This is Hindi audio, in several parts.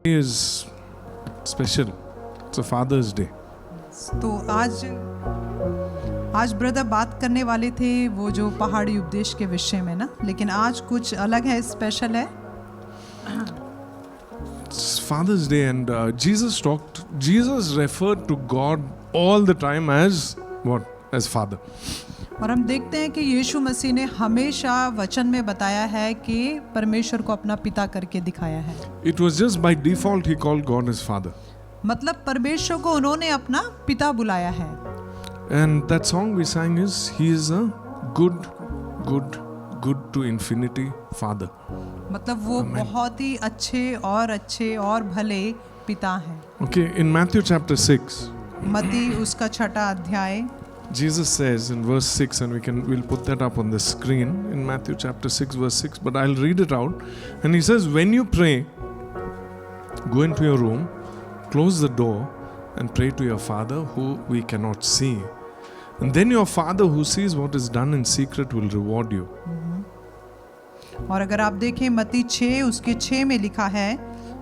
is special. It's a Father's Day. तो आज ब्रदर बात करने वाले थे वो जो पहाड़ी उपदेश के विषय में ना, लेकिन आज कुछ अलग है, स्पेशल है. It's Father's Day, and Jesus referred to God all the time as what? As Father. और हम देखते हैं कि यीशु मसीह ने हमेशा वचन में बताया है कि परमेश्वर को अपना पिता करके दिखाया है. It was just by default he called God as Father. मतलब परमेश्वर को उन्होंने अपना पिता बुलाया है. And that song we sang is, He is a good to infinity Father. मतलब वो बहुत ही अच्छे और भले पिता हैं. Okay, in Matthew chapter 6, मत्ती उसका 6 अध्याय, Jesus says in verse 6, and we'll put that up on the screen, in Matthew chapter 6 verse 6, but I'll read it out. And he says, when you pray, go into your room, close the door, and pray to your Father who we cannot see. And then your Father who sees what is done in secret will reward you. और अगर आप देखें मत्ती 6 उसके 6 में लिखा है,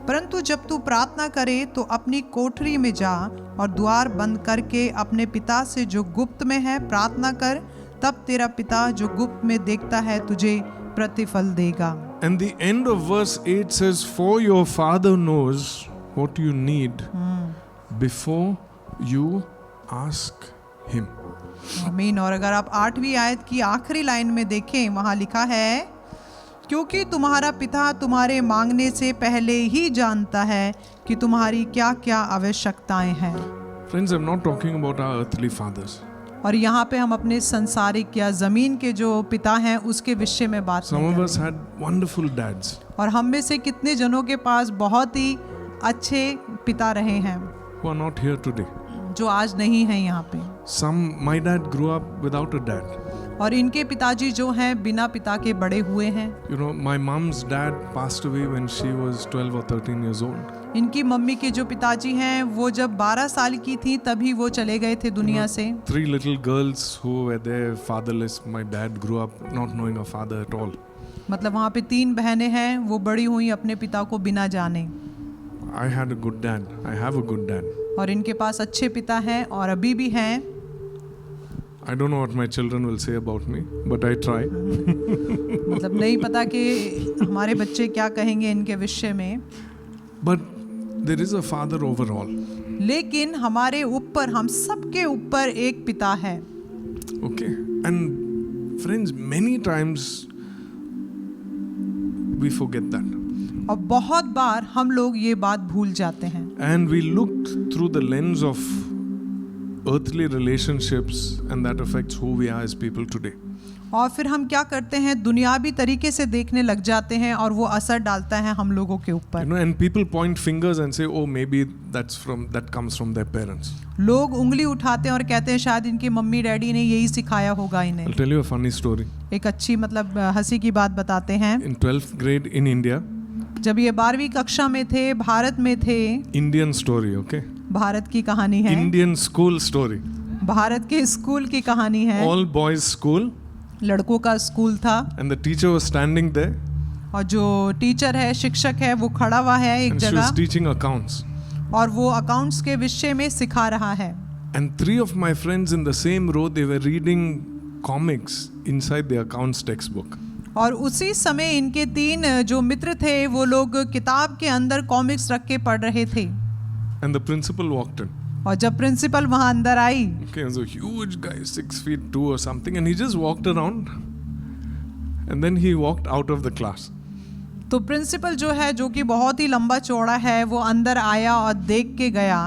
परंतु जब तू प्रार्थना करे तो अपनी कोठरी में जा और द्वार बंद करके अपने पिता से जो गुप्त में है प्रार्थना कर, तब तेरा पिता जो गुप्त में देखता है तुझे प्रतिफल देगा. And the end of verse 8 says, for your Father knows what you need before you ask Him. आमीन. और अगर आप 8वीं आयत की आखिरी लाइन में देखें, वहाँ लिखा है, क्योंकि तुम्हारा पिता तुम्हारे मांगने से पहले ही जानता है कि तुम्हारी क्या क्या आवश्यकताएं हैं. Friends, I'm not talking about our earthly fathers. और यहाँ पे हम अपने संसारिक या जमीन के जो पिता हैं उसके विषय में बात Some नहीं of कर us had wonderful dads और हम में से कितने जनों के पास बहुत ही अच्छे पिता रहे हैं who are not here today. जो आज नहीं हैं यहाँ पे. My dad grew up without a dad. और इनके पिताजी जो हैं बिना पिता के बड़े हुए हैं. You know, my mom's dad passed away when she was 12 or 13 years old. इनकी मम्मी के जो पिताजी हैं वो जब 12 साल की थी तभी वो चले गए थे दुनिया से. 3 little girls who were there fatherless. My dad grew up not knowing a father at all. मतलब वहाँ पे 3 बहनें हैं, वो बड़ी हुई अपने पिता को बिना जाने. I had a good dad. I have a good dad. और इनके पास अच्छे पिता हैं और अभी भी हैं. I don't know what my children will say about me, but I try. मतलब नहीं पता कि हमारे बच्चे क्या कहेंगे इनके विषय में. But there is a father over all. लेकिन हमारे ऊपर, हम सबके ऊपर एक पिता है. Okay, and friends, many times we forget that. और बहुत बार हम लोग ये बात भूल जाते हैं. And we look through the lens of earthly relationships, and that affects who we are as people today. और फिर हम क्या करते हैं, दुनियावी तरीके से देखने लग जाते हैं और वो असर डालता है हम लोगों के ऊपर. You know, and people point fingers and say, oh, maybe that comes from their parents. लोग उंगली उठाते हैं और कहते हैं शायद इनके मम्मी डैडी ने यही सिखाया होगा इन्हें. I'll tell you a funny story. एक अच्छी मतलब हंसी की बात बताते हैं. In 12th grade in India, जब ये 12वीं कक्षा में थे, भारत में थे. Indian story, okay? भारत की कहानी है. Indian school story. भारत के स्कूल की कहानी है. All boys school. लड़कों का स्कूल था. And the teacher was standing there. और जो टीचर है, शिक्षक है, वो खड़ा हुआ है एक जगह. And she was teaching accounts. और वो अकाउंट्स के विषय में सिखा रहा है. And 3 of my friends in the same row, they were reading comics inside the accounts textbook. और उसी समय इनके 3 जो मित्र थे वो लोग किताब के अंदर कॉमिक्स रख के पढ़ रहे थे. And the principal walked in. और जब प्रिंसिपल वहाँ अंदर आई, okay, so huge guy, 6'2" or something, and he just walked around, and then he walked out of the class. तो प्रिंसिपल जो है, जो कि बहुत ही लंबा चौड़ा है, वो अंदर आया और देख के गया.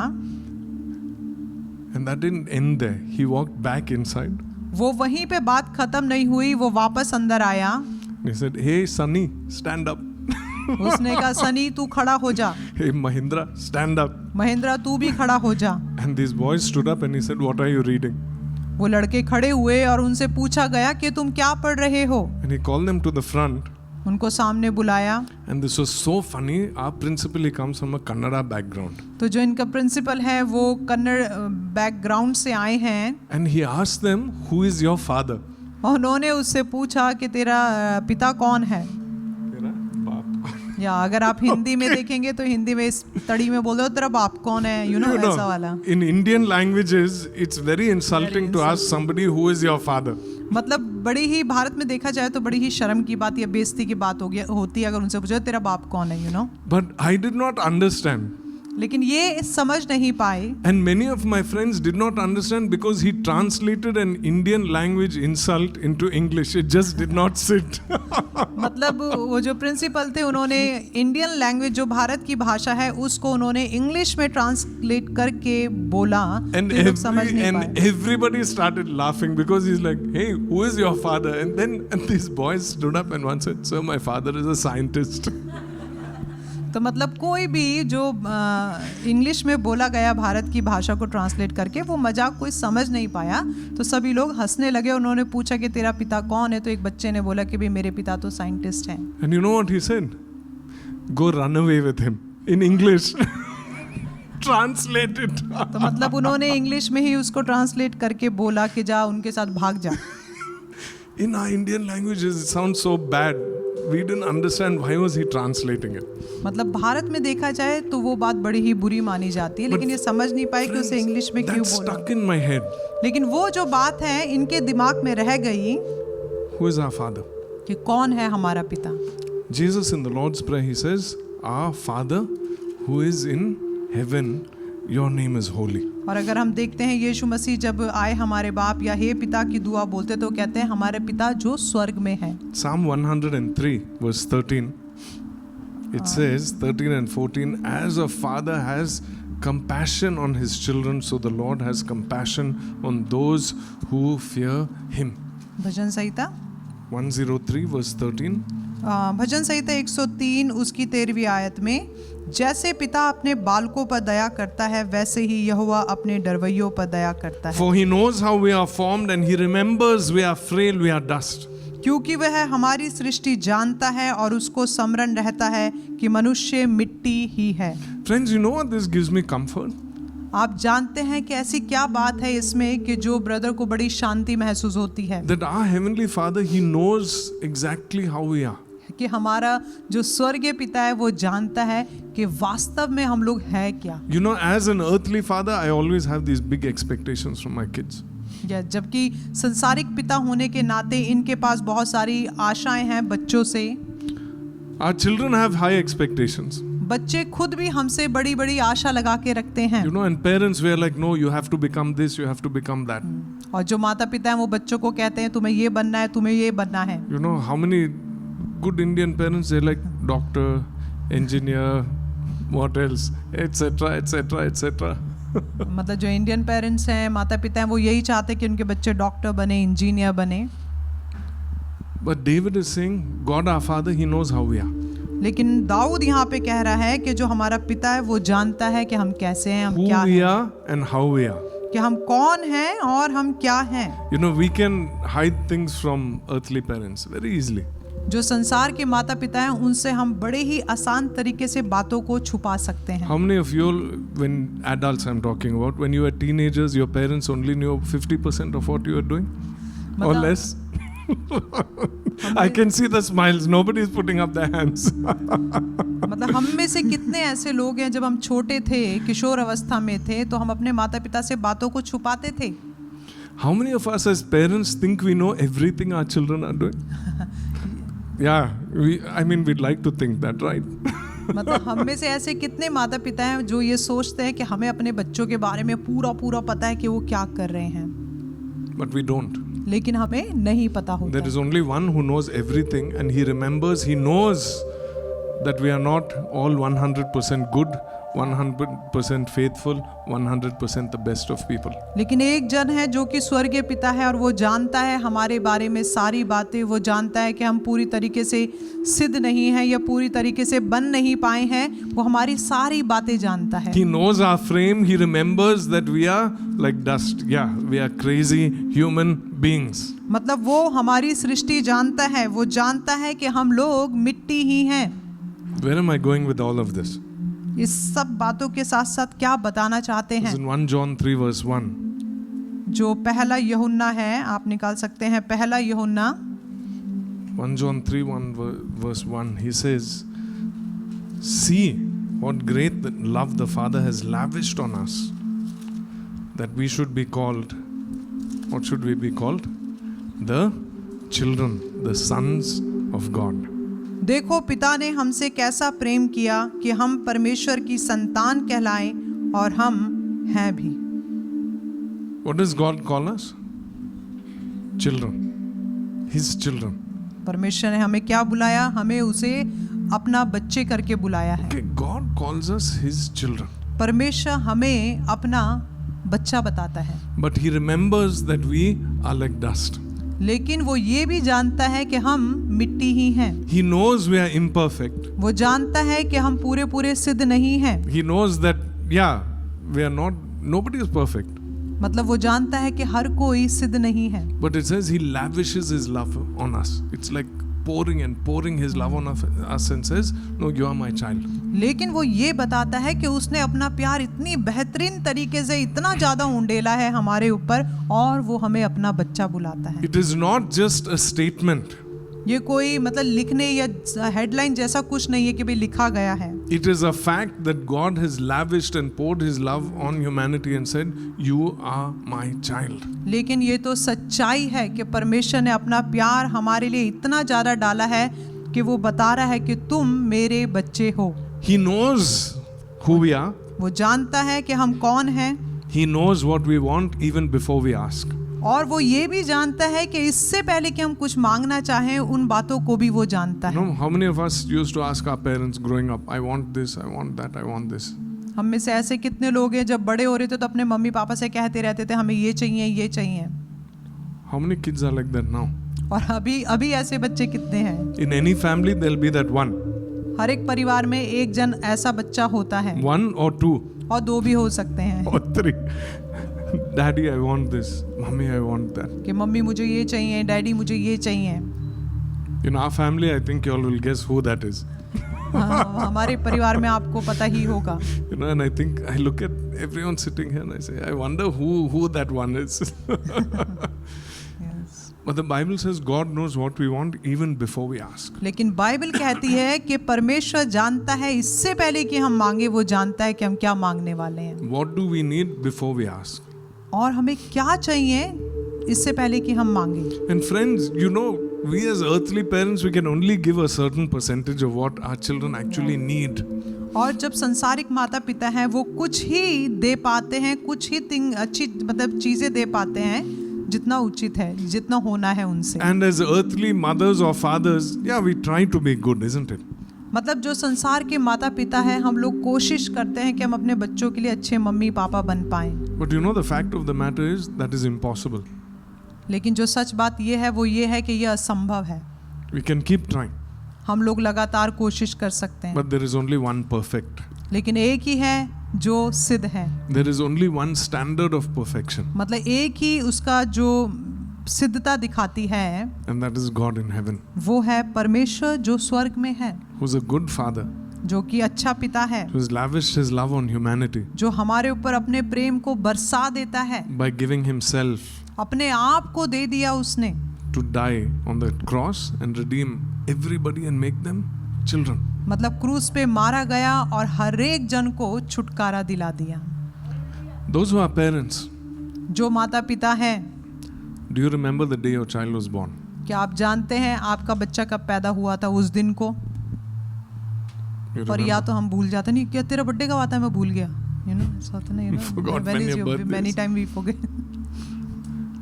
And that didn't end there. He walked back inside. वो वहीं पे बात खत्म नहीं हुई, वो वापस अंदर आया. He said, "Hey, Sunny, stand up." उसने कहा, सनी तू खड़ा हो जा. Hey, Mahindra, stand up. Mahindra तू भी खड़ा हो जा. And these boys stood up and he said, "What are you reading?" वो लड़के खड़े हुए और उनसे पूछा गया कि तुम क्या पढ़ रहे हो. And he called them to the front. उनको सामने बुलाया. And this was so funny. Our principal, he comes from a Kannada background. तो जो इनका प्रिंसिपल है वो कन्नड़ बैकग्राउंड से आए हैं. And he asked them, "Who is your father?" और उन्होंने उससे पूछा कि तेरा पिता कौन है. या अगर आप हिंदी में देखेंगे तो हिंदी में इस तड़ी में बोल रहे हो तेरा बाप कौन है, यू नो, ऐसा वाला. In Indian languages, it's very insulting to ask somebody who is your father. मतलब बड़ी ही भारत में देखा जाए तो बड़ी ही शर्म की बात या बेइज्जती की बात होती है अगर उनसे पूछो तेरा बाप कौन है, you know. But I did not understand. लेकिन ये समझ नहीं पाए. And many of my friends did not understand because he translated an Indian language insult into English. It just did not sit. मतलब वो जो प्रिंसिपल थे उन्होंने इंडियन लैंग्वेज जो भारत की भाषा है उसको उन्होंने इंग्लिश में ट्रांसलेट करके बोला. And, तो लोग समझ नहीं पाए. and everybody started laughing because he's like, hey, who is your father? And then these boys stood up and one said, sir, my father is a scientist. तो मतलब कोई भी जो इंग्लिश में बोला गया भारत की भाषा को ट्रांसलेट करके वो मजाक कोई समझ नहीं पाया, तो सभी लोग हंसने लगे. उन्होंने पूछा कि तेरा पिता कौन है, तो एक बच्चे ने बोला कि भाई मेरे पिता तो साइंटिस्ट हैं. And you know what he said? Go run away with him in English. Translate it. तो मतलब उन्होंने इंग्लिश में ही उसको ट्रांसलेट करके बोला कि जा उनके साथ भाग जा. In our Indian languages, it sounds so bad. We didn't understand why was he translating it. मतलब भारत में देखा जाए तो वो बात बड़ी ही बुरी मानी जाती है, लेकिन ये समझ नहीं पाए कि उसे इंग्लिश में क्यों बोला. Stuck in my head. लेकिन वो जो बात है इनके दिमाग में रह गई. Who is our father? कि कौन है हमारा पिता. Jesus in the Lord's Prayer, he says, our Father who is in heaven, your name is holy. और अगर हम देखते हैं यीशु मसीह जब आए हमारे बाप या हे पिता की दुआ बोलते तो कहते हैं हमारे पिता जो स्वर्ग में है. Psalm 103 verse 13, it says 13 and 14, as a father has compassion on his children, so the Lord has compassion on those who fear him. Bhajan Samhita 103 verse 13. भजन संहिता 103 उसकी 13वीं आयत में, जैसे पिता अपने बालकों पर दया करता है वैसे ही यहोवा अपने डरवैयों पर दया करता है. For he knows how we are formed and he remembers we are frail, we are dust. क्योंकि वह हमारी सृष्टि जानता है और उसको स्मरण रहता है कि मनुष्य मिट्टी ही है. Friends, you know what this gives me comfort? आप जानते हैं कि ऐसी क्या बात है इसमें कि जो ब्रदर को बड़ी शांति महसूस होती है. That our heavenly Father, he knows exactly how we are. कि हमारा जो स्वर्गीय पिता है वो जानता है कि वास्तव में हम लोग हैं क्या. You know, as an earthly father, I always have these big expectations from my kids. जबकि संसारिक पिता होने के नाते इनके पास बहुत सारी आशाएं हैं बच्चों से. Our children have high expectations. बच्चे खुद भी हमसे बड़ी बड़ी आशा लगा के रखते हैं. You know, and parents were like, no, you have to become this, you have to become that. और जो माता पिता हैं वो बच्चों को कहते हैं तुम्हें ये बनना है, तुम्हें ये बनना है. You know how many good Indian parents, they're like doctor, engineer, what else, etc, etc, etc. मतलब जो इंडियन पेरेंट्स हैं, माता पिता हैं, वो यही चाहते हैं कि उनके बच्चे डॉक्टर बने, इंजीनियर बने. But David is saying, God our Father, he knows how we are. लेकिन दाऊद यहाँ पे कह रहा है कि जो हमारा पिता है वो जानता है कि हम कैसे हैं, हम क्या Who we हैं, are and how we are. कि हम कौन हैं और हम क्या हैं. You know, we can hide things from earthly parents very easily. जो संसार के माता पिता हैं उनसे हम बड़े ही आसान तरीके से बातों को छुपा सकते हैं. How many of you all, when adults I'm talking about, when you were teenagers, your parents only knew 50% of what you were doing? Or less? I can see the smiles. Nobody is putting up their hands. मतलब हम में से कितने ऐसे लोग हैं जब हम छोटे थे, किशोर अवस्था में थे, तो हम अपने माता पिता से बातों को छुपाते थे. How many of us as parents think we know everything our children are doing? Yeah, we'd like to think that, right? मतलब हम में से ऐसे कितने माता पिता हैं जो ये सोचते हैं कि हमें अपने बच्चों के बारे में पूरा पता है कि वो क्या कर रहे हैं. But we don't. लेकिन हमें नहीं पता होता. There is only one who knows everything, and he remembers, he knows that we are not all 100% good, 100% faithful, 100% the best of people. लेकिन एक जन है जो कि स्वर्गीय पिता है और वो जानता है हमारे बारे में सारी बातें. वो जानता है कि हम पूरी तरीके से सिद्ध नहीं हैं या पूरी तरीके से बन नहीं पाए हैं. वो हमारी सारी बातें जानता है. He knows our frame. He remembers that we are like dust. Yeah, we are crazy human beings. मतलब वो हमारी सृष्टि जानता है. वो जानता है कि हम लोग मिट्टी ही हैं. Where am I going with all of this? इस सब बातों के साथ साथ क्या बताना चाहते हैं? It's in 1 John 3 verse 1. जो पहला यूहन्ना है, आप निकाल सकते हैं पहला यूहन्ना 1 John 3 verse 1. He says, See what great love the Father has lavished on us, that we should be called, what should we be called? The children, the sons of God. देखो पिता ने हमसे कैसा प्रेम किया कि हम परमेश्वर की संतान कहलाएं और हम हैं भी। What does God call us? Children. His children. परमेश्वर ने हमें क्या बुलाया? हमें उसे अपना बच्चे करके बुलाया है। Okay, God calls us His children. परमेश्वर हमें अपना बच्चा बताता है। But He remembers that we are like dust. लेकिन वो ये भी जानता है कि हम मिट्टी ही हैं। He knows we are imperfect. वो जानता है कि हम पूरे सिद्ध नहीं हैं। He knows that, yeah, we are not, nobody is perfect. मतलब वो जानता है कि हर कोई सिद्ध नहीं है। But it says He lavishes His love on us. It's like pouring and pouring His love on us and says, no, you are my child. लेकिन वो ये बताता है कि उसने अपना प्यार इतनी बेहतरीन तरीके से इतना ज्यादा उंडेला है हमारे ऊपर और वो हमें अपना बच्चा बुलाता है। It is not just a statement. ये कोई मतलब लिखने या हेडलाइन जैसा कुछ नहीं है कि भाई लिखा गया है। It is a fact that God has lavished and poured His love on humanity and said, you are my child. लेकिन ये तो सच्चाई है कि परमेश्वर ने अपना प्यार हमारे लिए इतना ज्यादा डाला है कि वो बता रहा है कि तुम मेरे बच्चे हो। He knows who we are. वो जानता है कि हम कौन हैं He knows what we want even before we ask. और वो ये भी जानता है कि इससे पहले कि हम कुछ मांगना चाहें उन बातों को भी वो जानता You है। know, how many of us used to ask our parents growing up, I want this, I want that, I want this. हम में से ऐसे कितने लोग हैं जब बड़े हो रहे थे तो अपने मम्मी पापा से कहते रहते थे हमें ये चाहिए ये चाहिए। How many kids are like that now? और अभी ऐसे बच्चे कितने हैं? In any family, there'll be that one. हर एक परिवार में एक जन ऐसा बच्चा होता है, One or two और दो भी हो सकते हैं or three. Daddy, I want this. Mommy, I want that. कि मम्मी मुझे ये चाहिए, डैडी मुझे ये चाहिए। In our family, I think you all will guess who that is. हाँ, हमारे परिवार में आपको पता ही होगा। You know, and I think I look at everyone sitting here and I say, I wonder who that one is. Yes. But the Bible says God knows what we want even before we ask. लेकिन बाइबल कहती है कि परमेश्वर जानता है इससे पहले कि हम मांगे वो जानता है कि हम क्या मांगने वाले हैं What do we need before we ask? और हमें क्या चाहिए इससे पहले कि हम मांगे। And friends, you know, we as earthly parents, we can only give a certain percentage of what our children actually need. और जब संसारिक माता पिता हैं वो कुछ ही दे पाते हैं, कुछ ही अच्छी मतलब चीजें दे पाते हैं जितना उचित है, जितना होना है उनसे। And as earthly mothers or fathers, yeah, we try to be good, isn't it? मतलब जो संसार के माता पिता हैं हम लोग कोशिश करते हैं कि हम अपने बच्चों के लिए अच्छे मम्मी पापा बन पाएं। But you know, the fact of the matter is that is impossible. लेकिन जो सच बात ये है वो ये है कि ये असंभव है। We can keep trying, हम लोग लगातार कोशिश कर सकते हैं, but there is only one perfect. लेकिन एक ही है जो सिद्ध है। There is only one standard of perfection, मतलब एक ही उसका जो सिद्धता दिखाती है and that is God in heaven, वो है परमेश्वर जो स्वर्ग में है, who's a good father, जो कि अच्छा पिता है, who's lavished his love on humanity जो हमारे ऊपर अपने प्रेम को बरसा देता है। by giving himself अपने आप को दे दिया उसने to die on the cross and redeem everybody and make them children. मतलब क्रूस पे मारा गया और हर एक जन को छुटकारा दिला दिया। Those who are parents, जो माता पिता हैं, do you remember the day your child was born? क्या आप जानते हैं आपका बच्चा कब पैदा हुआ था उस दिन को? You और या remember? तो हम भूल जाते नहीं, क्या तेरा बर्थडे कब आता है मैं भूल गया, ऐसा होता नहीं You forgot when your birthday many is. time we forget.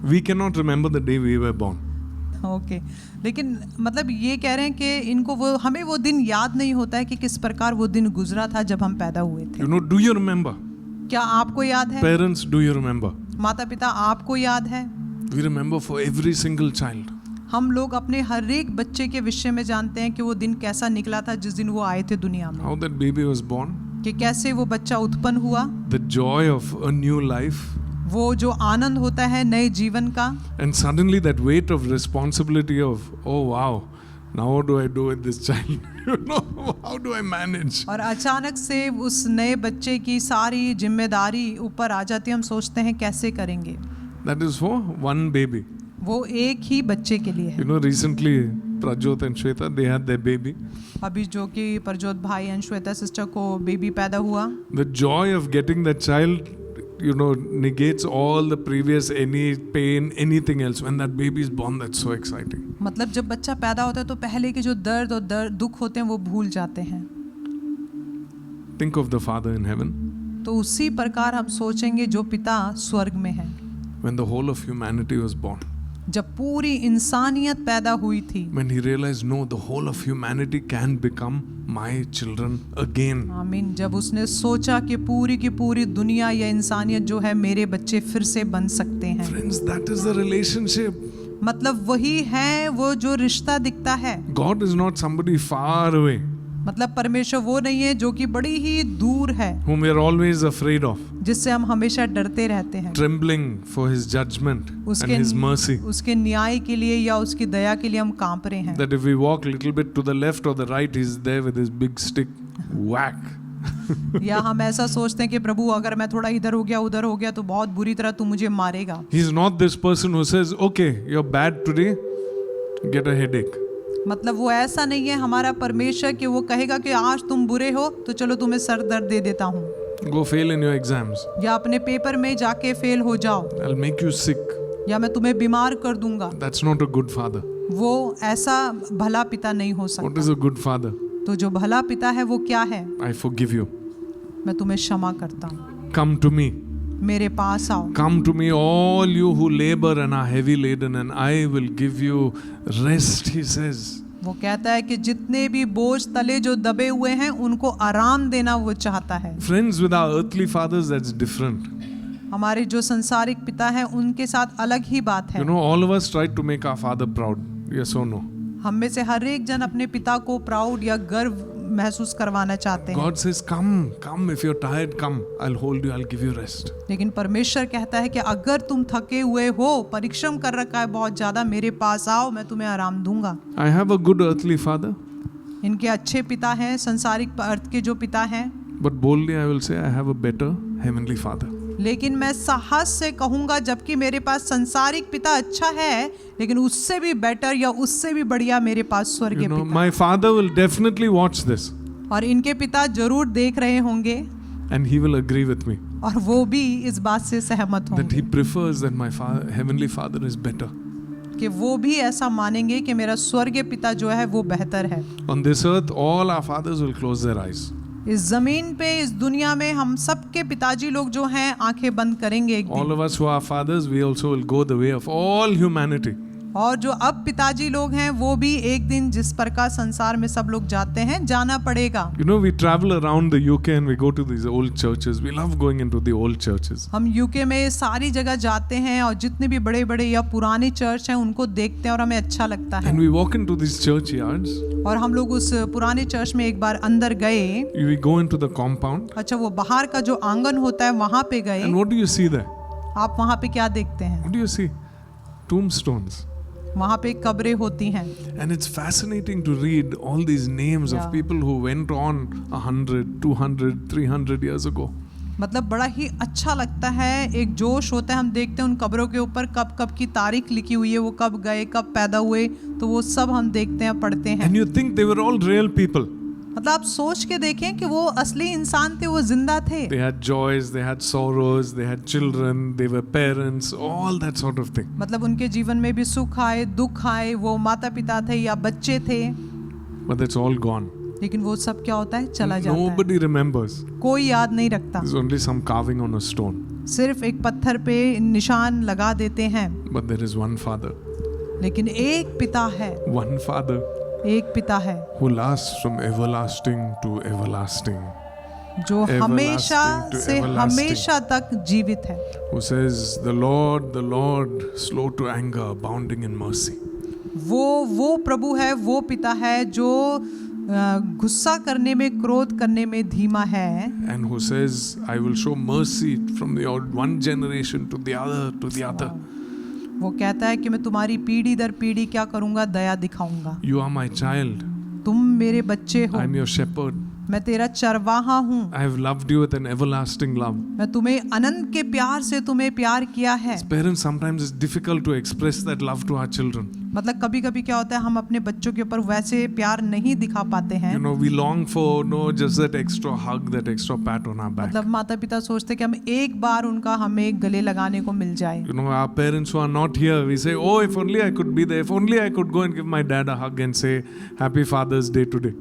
We cannot remember the day we were born. Okay लेकिन मतलब ये कह रहे हैं कि इनको वो हमें वो दिन याद नहीं होता है कि किस प्रकार वो दिन गुजरा था जब हम पैदा हुए थे। You know, do you remember? क्या आपको याद है? Parents, do you remember? माता पिता आपको याद है? We remember for every single child. हम लोग अपने हर एक बच्चे के विषय में जानते हैं कि वो दिन कैसा निकला था जिस दिन वो आए थे दुनिया में, How that baby was born. कि कैसे वो बच्चा उत्पन्न हुआ, The joy of a new life. वो जो आनंद होता है नए जीवन का, And suddenly that weight of responsibility of, oh wow, now what do I do with this child? You know, how do I manage? और अचानक से उस नए बच्चे की सारी जिम्मेदारी ऊपर आ जाती है। हम सोचते हैं कैसे करेंगे। That is for one baby. वो एक ही बच्चे के लिए है। You know, recently Prajot and Shweta, they had their baby. अभी जो कि प्रज्योत भाई एंड श्वेता सिस्टर को बेबी पैदा हुआ, The joy of getting that child, negates all the previous any pain, anything else. When that baby is born, that's so exciting. मतलब जब बच्चा पैदा होता है तो पहले के जो दर्द और दुख होते हैं वो भूल जाते हैं. Think of the Father in heaven. तो उसी प्रकार हम सोचेंगे जो पिता स्वर्ग में है. When the whole of humanity was born. जब पूरी इंसानियत पैदा हुई थी, When he realized, no, the whole of humanity can become my children again. आमीन. जब उसने सोचा कि पूरी की पूरी दुनिया या इंसानियत जो है मेरे बच्चे फिर से बन सकते हैं. Friends, that is the relationship. मतलब वही है वो जो रिश्ता दिखता है. God is not somebody far away, मतलब परमेश्वर वो नहीं है जो कि बड़ी ही दूर है, whom we are always afraid of, जिससे हम हमेशा डरते रहते हैं. trembling for his judgment and his mercy. उसके न्याय के लिए या उसकी दया के लिए हम कांप रहे हैं. That if we walk a little bit to the left or the right, he's there with his big stick, whack. या हम ऐसा सोचते हैं कि प्रभु अगर मैं थोड़ा इधर हो गया उधर हो गया तो बहुत बुरी तरह तू मुझे मारेगा. He's not this person who says, okay, you're bad today, get a headache. मतलब वो ऐसा नहीं है हमारा परमेश्वर कि वो कहेगा कि आज तुम बुरे हो तो चलो तुम्हें सर दर्द दे देता हूँ, Go fail in your exams. या अपने पेपर में जाके फेल हो जाओ, I'll make you sick. या मैं तुम्हें बीमार कर दूंगा. That's not a good father. वो ऐसा भला पिता नहीं हो What सकता. is a good father? तो जो भला पिता है वो क्या है? I forgive you. मैं तुम्हें क्षमा करता हूँ, Come to me. मेरे पास आओ. Come to me, all you who labor and are heavy laden, and I will give you rest, he says. वो कहता है कि जितने भी बोझ तले जो दबे हुए हैं उनको आराम देना वो चाहता है. Friends, with our earthly fathers, that's different. हमारे जो संसारिक पिता हैं उनके साथ अलग ही बात है. All of us try to make our father proud. Yes or no? हम में से हर एक जन अपने पिता को प्राउड या गर्व महसूस करवाना चाहते हैं. God says, come, if you're tired, come. I'll hold you, I'll give you rest. लेकिन परमेश्वर कहता है कि अगर तुम थके हुए हो, परिश्रम कर रखा है बहुत ज्यादा, मेरे पास आओ, मैं तुम्हें आराम दूंगा. I have a good earthly father, इनके अच्छे पिता हैं, संसारिक अर्थ के जो पिता हैं, but boldly I will say I have a better heavenly father. लेकिन मैं साहस से कहूंगा जबकि मेरे पास संसारिक पिता अच्छा है, लेकिन उससे भी बेटर या उससे भी बढ़िया मेरे पास स्वर्गीय पिता. My father will definitely watch this. और इनके पिता जरूर देख रहे होंगे. And he will agree with me. और वो भी इस बात से सहमत That होंगे. he prefers that my heavenly father is better. कि वो भी ऐसा मानेंगे कि मेरा स्वर्गीय पिता जो है वो बेहतर है. On this earth, all our fathers will close their eyes. इस जमीन पे, इस दुनिया में हम सबके पिताजी लोग जो हैं आंखें बंद करेंगे एक All दिन. of us who are fathers, we also will go the way of all humanity. और जो अब पिताजी लोग हैं वो भी एक दिन जिस प्रकार संसार में सब लोग जाते हैं जाना पड़ेगा. We travel around the UK and we go to these old churches. We love going into the old churches. हम यूके में सारी जगह जाते हैं और जितने भी बड़े बड़े या पुराने चर्च हैं उनको देखते हैं और हमें अच्छा लगता है. And we walk into these churchyards. और हम लोग उस पुराने चर्च में एक बार अंदर गए. We go into the compound. अच्छा, वो बाहर का जो आंगन होता है वहां पे गए. And what do you see there? आप वहां पे क्या देखते हैं? What do you see? Tombstones. वहां पे कब्रें होती हैं. And it's fascinating to read all these names Yeah. of people who went on 100, 200, 300 years ago. मतलब बड़ा ही अच्छा लगता है, एक जोश होता है. हम देखते हैं उन कब्रों के ऊपर कब कब की तारीख लिखी हुई है, वो कब गए, कब पैदा हुए, तो वो सब हम देखते हैं, पढ़ते हैं. And you think they were all real people. मतलब आप सोच के देखें कि वो असली इंसान थे, वो जिंदा थे. They had joys, they had sorrows, they had children, they were parents, all that sort of thing. मतलब उनके जीवन में भी सुख आए, दुख आए, वो माता पिता थे या बच्चे थे. But that's all gone. लेकिन वो सब क्या होता है, चला जाता है. Nobody remembers. कोई याद नहीं रखता. There's only some carving on a stone. सिर्फ एक पत्थर पे निशान लगा देते हैं. But there is one father. लेकिन एक पिता है, One father एक पिता है who lasts from everlasting to everlasting. जो हमेशा to से everlasting. हमेशा तक जीवित है. Who says, the Lord, slow to anger, abounding in mercy. वो प्रभु है, वो पिता है जो गुस्सा करने में, क्रोध करने में धीमा है. And who says, I will show mercy from the one generation to the other, to the other. वो कहता है कि मैं तुम्हारी पीढ़ी दर पीढ़ी क्या करूंगा, दया दिखाऊंगा. You are my child. तुम मेरे बच्चे हो. I am your shepherd. मैं तेरा चरवाहा हूँ. I have loved you with an everlasting love. मैं तुम्हें अनंत के प्यार से तुम्हें प्यार किया है. As parents, sometimes it's difficult to express that love to our children. मतलब कभी कभी क्या होता है, हम अपने बच्चों के ऊपर वैसे प्यार नहीं दिखा पाते हैं। You know, we long for just that extra hug, that extra pat on our back. मतलब माता पिता सोचते हैं कि हम एक बार उनका हमें गले लगाने को मिल जाए। You know, our parents who are not here, we say, oh, if only I could be there, if only I could go and give my dad a hug and say, Happy Father's Day today.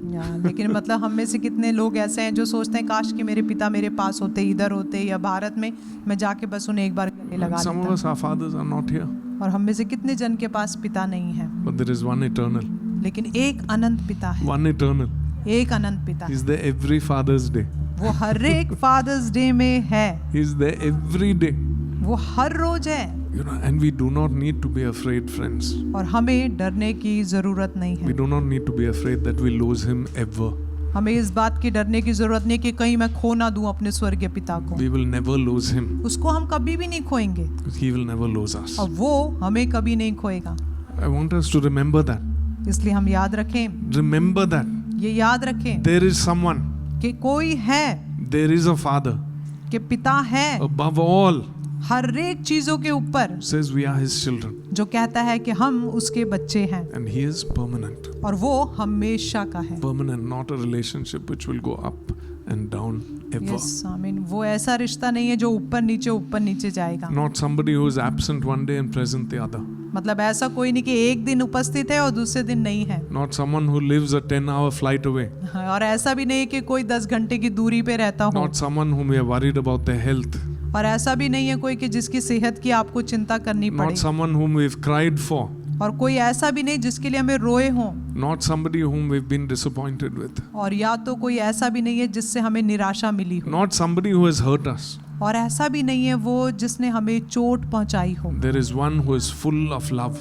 लेकिन मतलब हम में से कितने लोग ऐसे हैं जो सोचते हैं काश कि मेरे पिता मेरे पास होते, इधर होते या भारत में, मैं जाके बस उन्हें एक बार गले लगा Some of लेता। us, our fathers are not here. और हम में से कितने जन के पास पिता नहीं है, But there is one eternal. लेकिन एक अनंत पिता है। One eternal. एक अनंत पिता है। He's there every Father's Day. वो हर एक फादर्स डे में है। He's there every day. वो हर रोज है। You know, and we do not need to be afraid, friends. और हमें डरने की जरूरत नहीं We है। do not need to be afraid that we lose him ever. हमें इस बात की डरने की जरूरत नहीं कि कहीं मैं खो ना दूं अपने स्वर्गीय पिता को। We will never lose him. उसको हम कभी भी नहीं खोएंगे He will never lose us. और वो हमें कभी नहीं खोएगा। I want us to remember that. इसलिए हम याद रखें, Remember that. ये याद रखें There is someone. कि कोई है, There is a Father. कि पिता है Above all, हर एक चीजों के ऊपर, says we are his children. जो कहता है कि हम उसके बच्चे हैं And he is permanent. और वो हमेशा का है। Permanent, not a relationship which will go up and down ever. Yes आमीन। वो ऐसा रिश्ता नहीं है जो ऊपर नीचे जाएगा। Not somebody who is absent one day and present the other. मतलब ऐसा कोई नहीं कि एक दिन उपस्थित है और दूसरे दिन नहीं है। Not someone who lives a 10-hour flight away. और ऐसा भी नहीं कि कोई 10 घंटे की दूरी पे रहता हो। Not someone whom we are worried about their health. और ऐसा भी नहीं है कोई कि जिसकी सेहत की आपको चिंता करनी Not पड़े। someone whom we've cried for. और कोई ऐसा भी नहीं जिसके लिए हमें रोए हों। Not somebody whom we've been disappointed with. और या तो कोई ऐसा भी नहीं है जिससे हमें निराशा मिली हो। Not somebody who has hurt us. और ऐसा भी नहीं है वो जिसने हमें चोट पहुंचाई हो। There is one who is full of love.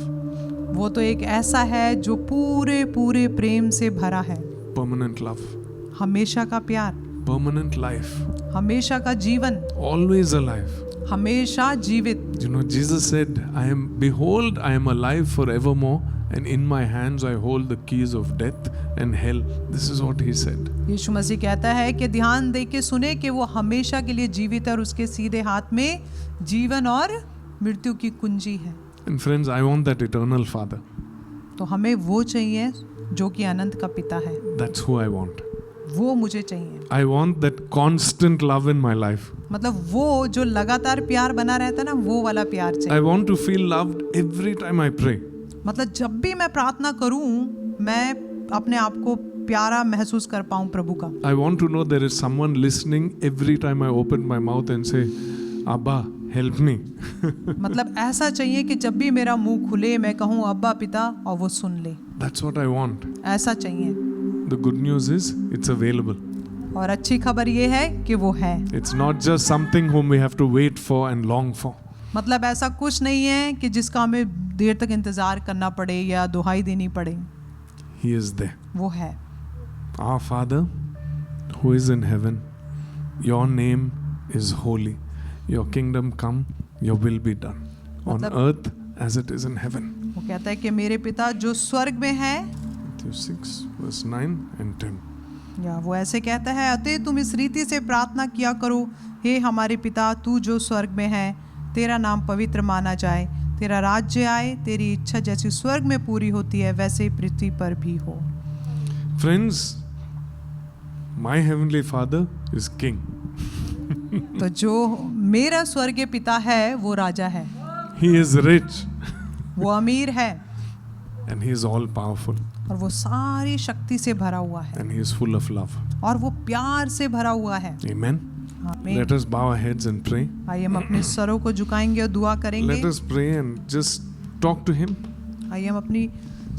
वो तो एक ऐसा है जो पूरे पूरे प्रेम से भरा है। Permanent love. हमेशा का प्यार, Permanent life. हमेशा का जीवन, Always alive. हमेशा जीवित। You know, Jesus said, Behold, I am alive forevermore, and in my hands I hold the keys of death and hell. This is what he said. यीशु मसीह कहता है कि ध्यान दे के सुने कि वो हमेशा के लिए जीवित है और उसके सीधे हाथ में जीवन और मृत्यु की कुंजी है। And friends, I want that eternal Father. तो हमें वो चाहिए जो कि अनंत का पिता है। That's who I want. वो मुझे चाहिए। I want that constant love in my life. मतलब वो जो लगातार प्यार बना रहता है ना, वो वाला प्यार चाहिए। I want to feel loved every time I pray. मतलब जब भी मैं प्रार्थना करूं, मैं अपने आप को प्यारा महसूस कर पाऊं प्रभु का। I want to know there is someone listening every time I open my mouth and say, Abba, help me. मतलब ऐसा चाहिए कि जब भी मेरा मुंह खुले मैं कहूं अब्बा पिता और वो सुन ले। That's what I want. ऐसा चाहिए। The good news is it's available. और अच्छी खबर ये है कि वो है। It's not just something whom we have to wait for and long for. मतलब ऐसा कुछ नहीं है कि जिसका हमें देर तक इंतजार करना पड़े या दुहाई देनी पड़े। He is there. वो है। Our Father who is in heaven, your name is holy. Your kingdom come, your will be done on earth as it is in heaven. वो कहता है कि मेरे पिता जो स्वर्ग में है, Matthew 6 verse 9 and 10. या वो ऐसे कहता है, अतः तुम इस रीति से प्रार्थना किया करो, हे हमारे पिता तू जो स्वर्ग में है, तेरा नाम पवित्र माना जाए, तेरा राज्य आए, तेरी इच्छा जैसी स्वर्ग में पूरी होती है वैसे पृथ्वी पर भी हो। Friends, my heavenly Father is king. तो जो मेरा स्वर्गीय पिता है वो राजा है। He is rich वो अमीर है and he is all powerful और वो सारी शक्ति से भरा हुआ है and he is full of love. और वो प्यार से भरा हुआ है। Amen. आमीन। Let us bow our heads and pray. आइए हम अपने सरों को झुकाएंगे और दुआ करेंगे। Let us pray and just talk to him. आइए हम अपनी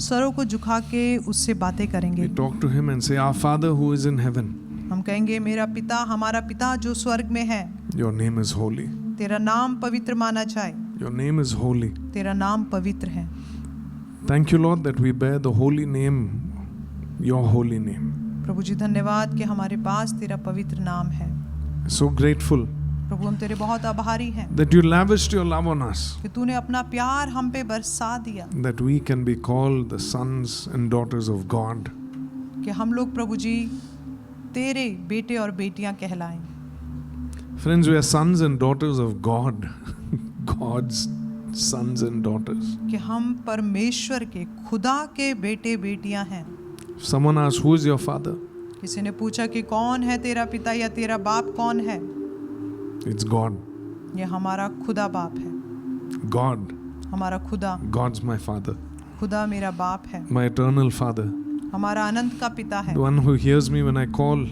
सरों को झुका के उससे बातें करेंगे। We talk to him and say, Our Father who is in heaven, हम कहेंगे मेरा पिता, हमारा पिता जो स्वर्ग में है, your name is holy. तेरा नाम पवित्र माना जाए। Your name is holy. तेरा नाम पवित्र है। Thank you, Lord, that we bear the holy name, your holy name. प्रभु जी धन्यवाद कि हमारे पास तेरा पवित्र नाम है। So grateful प्रभु हम तेरे बहुत आभारी हैं that you lavished your love on us, कि तूने अपना प्यार हम पे बरसा दिया, that we can be called the sons and daughters of God. कि हम लोग प्रभु जी तेरे बेटे और बेटियां कहलाएं। Friends, we are sons and daughters of God, God's sons and daughters. कि हम परमेश्वर के, खुदा के बेटे बेटियां हैं। Someone asked, who is your father? किसी ने पूछा कि कौन है तेरा पिता या तेरा बाप कौन है? It's God. ये हमारा खुदा बाप है। God. हमारा खुदा, God's my father. खुदा मेरा बाप है, My eternal father. हमारा अनंत का पिता है, The one who hears me when I call.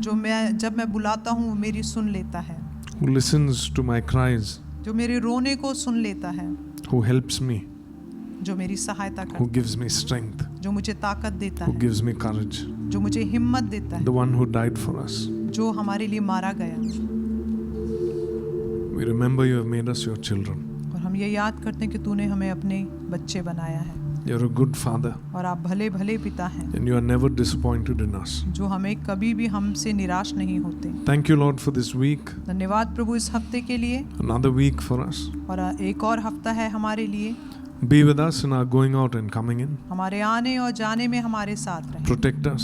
जो जब मैं बुलाता हूँ मेरी सुन लेता है, Who listens to my cries. जो मेरे रोने को सुन लेता है, Who helps me. जो मेरी सहायता Who करता gives me strength. है, जो मुझे ताकत देता Who है, gives me courage. जो मुझे हिम्मत देता है, The one who died for us. जो हमारे लिए मारा गया। We remember you have made us your children. और हम ये याद करते हैं कि तूने हमें अपने बच्चे बनाया है, You're a good father. और आप भले भले पिता हैं, And you are never disappointed in us. जो हमें कभी भी हमसे निराश नहीं होते। Thank you, Lord, for this week. धन्यवाद प्रभु इस हफ्ते के लिए, Another week for us. और एक और हफ्ता है हमारे लिए। Be with us in our going out and coming in. हमारे आने और जाने में हमारे साथ रहें, Protect us.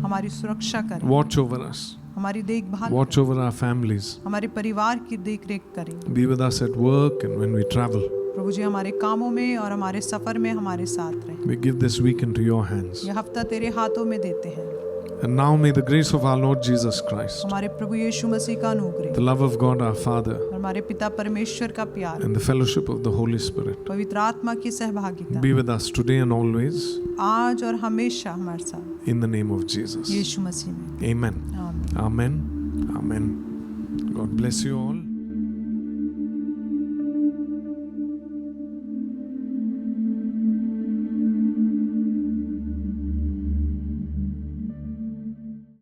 हमारी सुरक्षा करें, Watch over us. हमारी देखभाल Watch करें, over our families. हमारे परिवार की देखरेख करें। Be with us at work and when we travel. प्रभु जी हमारे कामों में और हमारे सफर में हमारे साथ रहें। We give this week into your hands. यह हफ्ता तेरे हाथों में देते हैं। And now may the grace of our Lord Jesus Christ, हमारे प्रभु यीशु मसीह का अनुग्रह, the love of God our Father, और हमारे पिता परमेश्वर का प्यार, and the fellowship of the Holy Spirit पवित्र आत्मा की सहभागिता be with us today and always आज और हमेशा हमारे साथ, in the name of Jesus. यीशु मसीह में। Amen. आमीन। Amen. Amen. God bless you all.